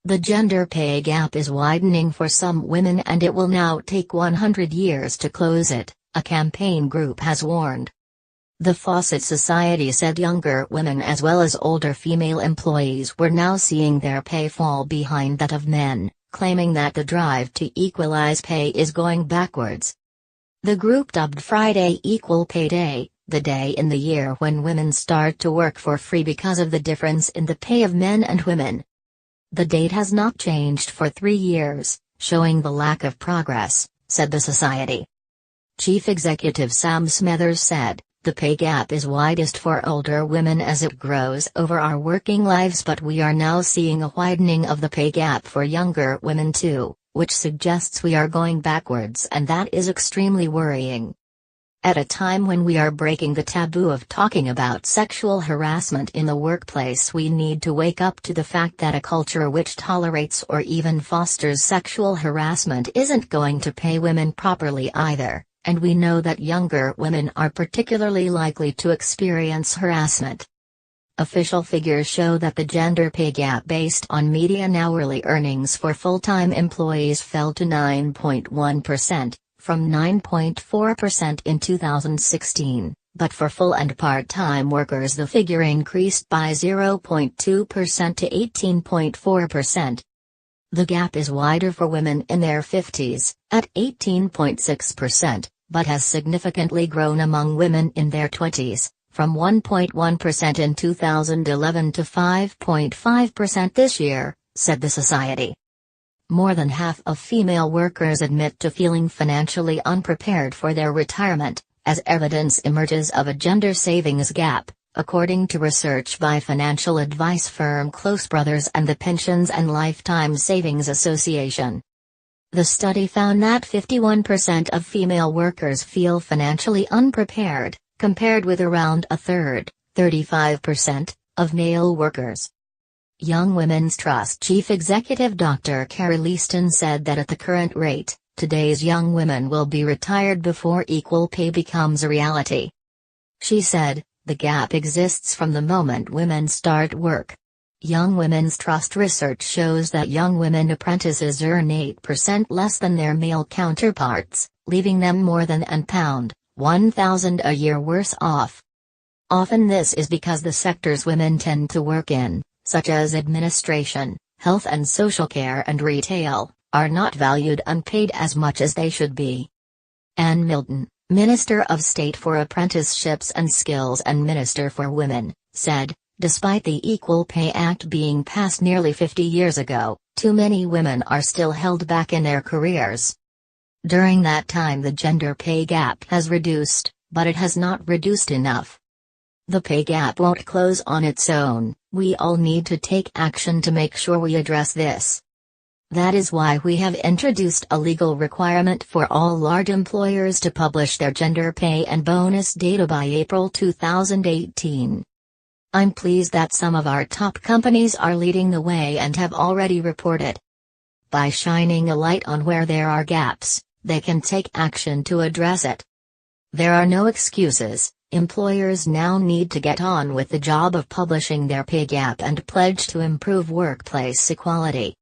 The gender pay gap is widening for some women and it will now take 100 years to close it, a campaign group has warned. The Fawcett Society said younger women as well as older female employees were now seeing their pay fall behind that of men, claiming that the drive to equalize pay is going backwards. The group dubbed Friday Equal Pay Day, the day in the year when women start to work for free because of the difference in the pay of men and women. The date has not changed for 3 years, showing the lack of progress, said the society. Chief Executive Sam Smethers said, "The pay gap is widest for older women as it grows over our working lives, but we are now seeing a widening of the pay gap for younger women too, which suggests we are going backwards, and that is extremely worrying. At a time when we are breaking the taboo of talking about sexual harassment in the workplace, we need to wake up to the fact that a culture which tolerates or even fosters sexual harassment isn't going to pay women properly either, and we know that younger women are particularly likely to experience harassment." Official figures show that the gender pay gap based on median hourly earnings for full-time employees fell to 9.1%. From 9.4% in 2016, but for full and part-time workers the figure increased by 0.2% to 18.4%. The gap is wider for women in their 50s, at 18.6%, but has significantly grown among women in their 20s, from 1.1% in 2011 to 5.5% this year, said the society. More than half of female workers admit to feeling financially unprepared for their retirement, as evidence emerges of a gender savings gap, according to research by financial advice firm Close Brothers and the Pensions and Lifetime Savings Association. The study found that 51% of female workers feel financially unprepared, compared with around a third, 35%, of male workers. Young Women's Trust Chief Executive Dr. Carrie Leaston said that at the current rate, today's young women will be retired before equal pay becomes a reality. She said, "The gap exists from the moment women start work." Young Women's Trust research shows that young women apprentices earn 8% less than their male counterparts, leaving them more than £1,000 a year worse off. Often this is because the sectors women tend to work in, such as administration, health and social care and retail, are not valued and paid as much as they should be. Anne Milton, Minister of State for Apprenticeships and Skills and Minister for Women, said, "Despite the Equal Pay Act being passed nearly 50 years ago, too many women are still held back in their careers. During that time the gender pay gap has reduced, but it has not reduced enough. The pay gap won't close on its own, we all need to take action to make sure we address this. That is why we have introduced a legal requirement for all large employers to publish their gender pay and bonus data by April 2018. I'm pleased that some of our top companies are leading the way and have already reported. By shining a light on where there are gaps, they can take action to address it. There are no excuses. Employers now need to get on with the job of publishing their pay gap and pledge to improve workplace equality."